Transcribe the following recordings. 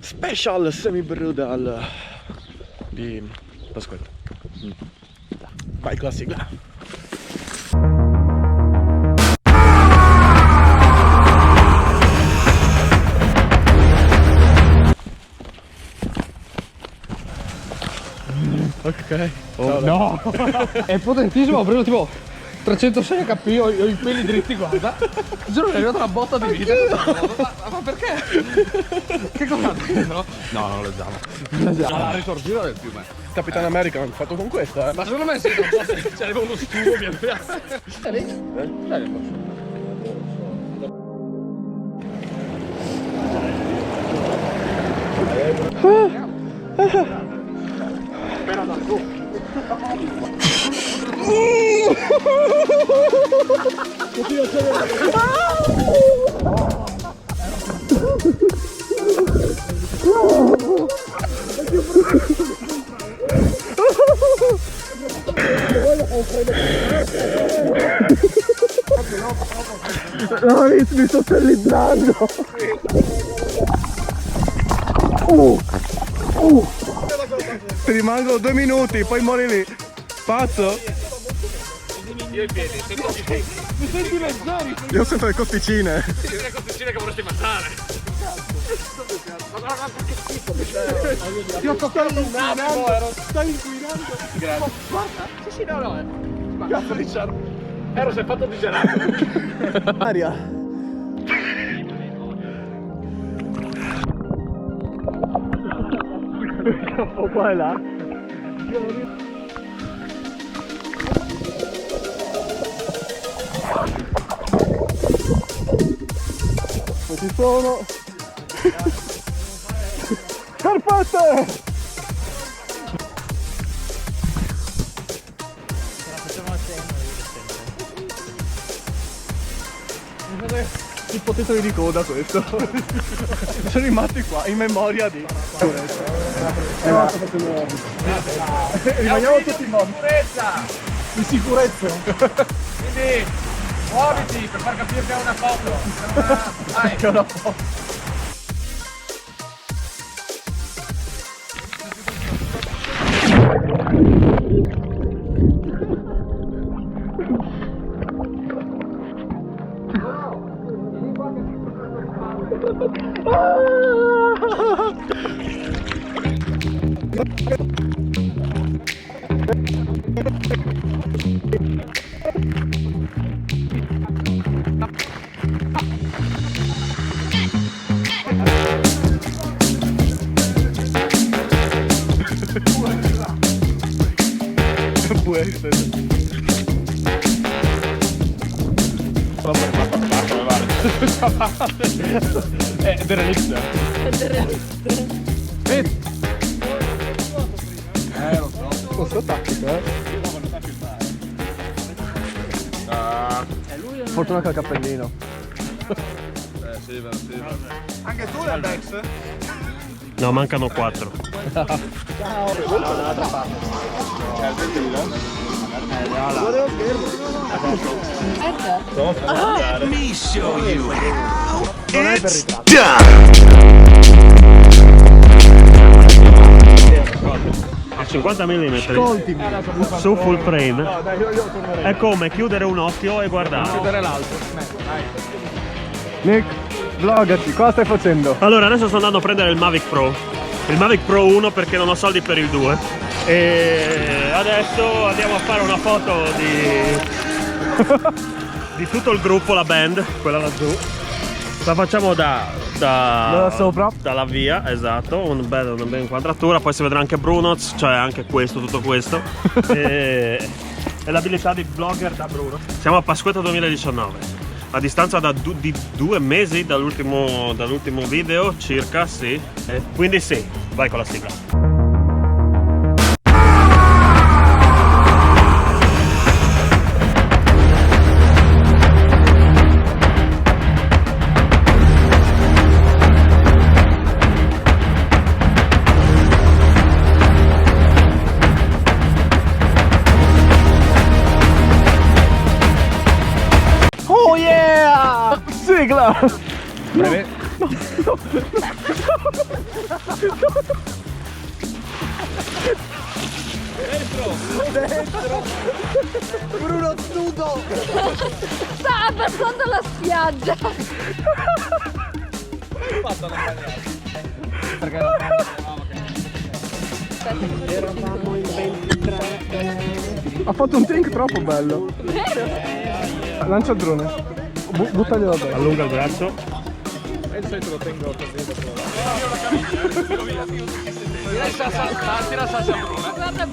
Special semi-brutal di Pasquetta. Vai con la sigla. Ok. Oh, no! È potentissimo, ho preso tipo 306 HP, ho i peli dritti, guarda. Giuro, mi è arrivata una botta di vita. Ma perché? Che cosa? No, non lo leggiamo. La risorgiva del fiume. Capitan America l'hanno fatto con questa, Ma secondo me sì, non so se c'aveva uno stuvo piano piano. Dai, No, mi sto sterilizzando. Ti rimangono 2 minuti, poi muori lì. Pazzo? io i piedi, mi senti leggeri? Io sento le costicine. Sì, le costicine che vorresti mangiare. Ma che schifo. Ti ho toccato un attimo, stai inquinando. Grazie. Guarda, sì, no. Cazzo di ciarro. Ero si è fatto di gelato. Aria. Un qua e là. Non ci sono. Scarpette! Il potetto di coda questo. Sono rimasti qua in memoria di rimaniamo tutti in modo di sicurezza. Quindi, muoviti per far capire che è una foto. Dai. Che è una foto. Può essere. È derelista. Vedi? Lo so. Questo tattico, Fortuna che ha il cappellino. Sì, anche tu l'Aldex? No, mancano 4. Let me show you how it's A 50 mm su full frame è come chiudere un occhio e guardare. Chiudere l'altro. Nick, vlogaci, cosa stai facendo? Allora, adesso sto andando a prendere il Mavic Pro. Il Mavic Pro 1 perché non ho soldi per il 2. E adesso andiamo a fare una foto di tutto il gruppo, la band, quella laggiù. La facciamo da sopra, dalla via, esatto, una bella inquadratura, poi si vedrà anche Brunoz, cioè anche questo, tutto questo. e l'abilità di vlogger da Bruno. Siamo a Pasquetta 2019, a distanza di 2 mesi dall'ultimo video circa, sì. Quindi sì, vai con la sigla. Oh yeah! Sigla! Breve. Bruno nudo! Sta abbassando la spiaggia. Ha fatto un tank troppo bello. Lancia il drone. Buttaglielo addosso. Allunga il braccio. Tira salsa Bruno. Guarda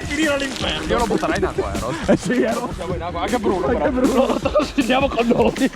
Finire all'inferno. Io lo butterai in acqua, Rod. Sì, ero. Siamo in acqua, anche Bruno però. Bruno, lo consigliamo con noi.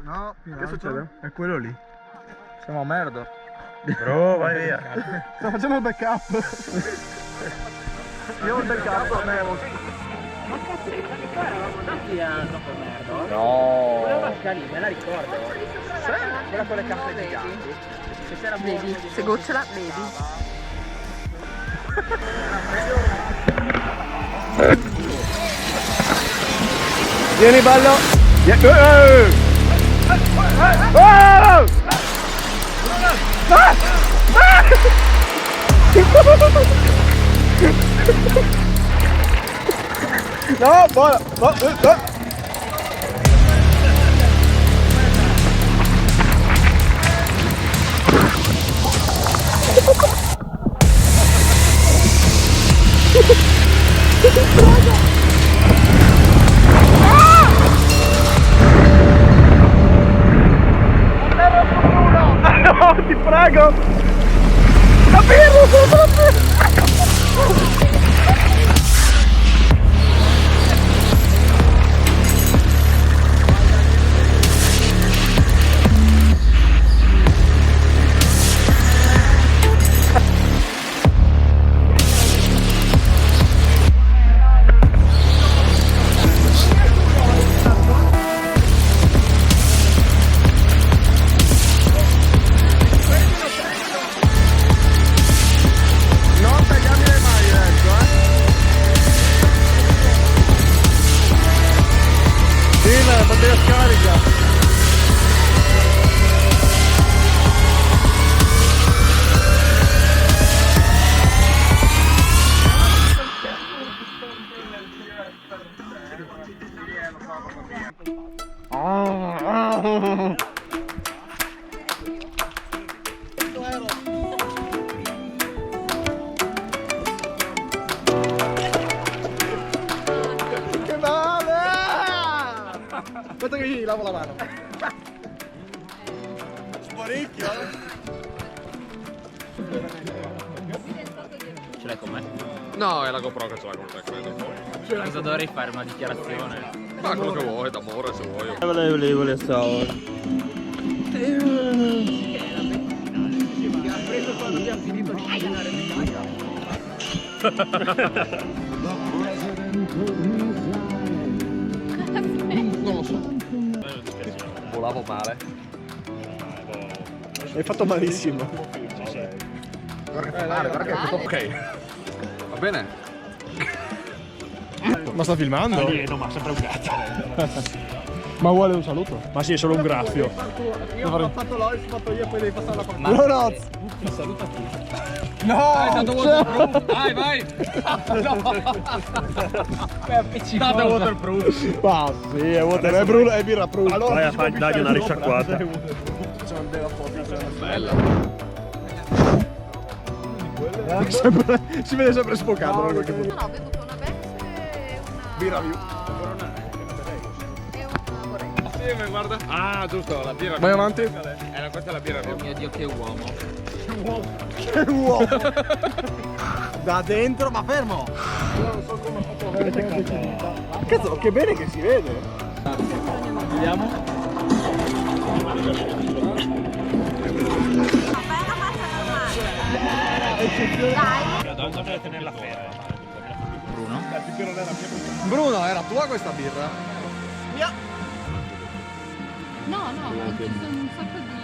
No, che succede? È quello lì. Siamo a merda. Bro, vai via. Sto facendo il backup. Io ho il backup a me. Ma caspita, che qua eravamo andati a Capomerdo? No. Quella vasca lì, me la ricordo. Quella con le cappe giganti. Se c'era Vedi, se gocciola, vedi. Vieni bello. No, buona. No, ti prego! La Aspetta che gli lavo la mano. Sparecchio. Ce l'hai con me? No, è la GoPro che ce l'ha con te, credo. Cosa dovrei fare? Una dichiarazione? Ma quello che vuoi, d'amore se vuoi. Volevo stavo. Ha preso quando abbiamo finito di cucinare l'Italia. Non lo so. Volavo male. Hai fatto malissimo. Guarda che fa male, guarda che è tutto ok. Va bene? Ma sta filmando? No, ma sempre un cazzo. Ma vuole un saluto? Ma sì, è solo un graffio. Io ho fatto l'ho fatto io, poi devi passare la parte. Buonanotte! Saluta tutti. Hai dato waterproof. Vai, vai. No. È appiccicato. Dato waterproof. Ah, sì, è waterproof. È Bruno, è birra proof. Vai a dargli una risciacquata. Si vede sempre sfocato. No, No, no, ho bevuto una Bex e una... Birra più. E una Borrello. Assieme, guarda. Ah, giusto, la birra. Vai avanti. Questa è la birra. Oh mio Dio, che uomo. Che uomo. Da dentro, ma fermo. Cazzo, che bene che si vede. Vediamo. Bruno, era tua questa birra? No, no, ci sono un sacco di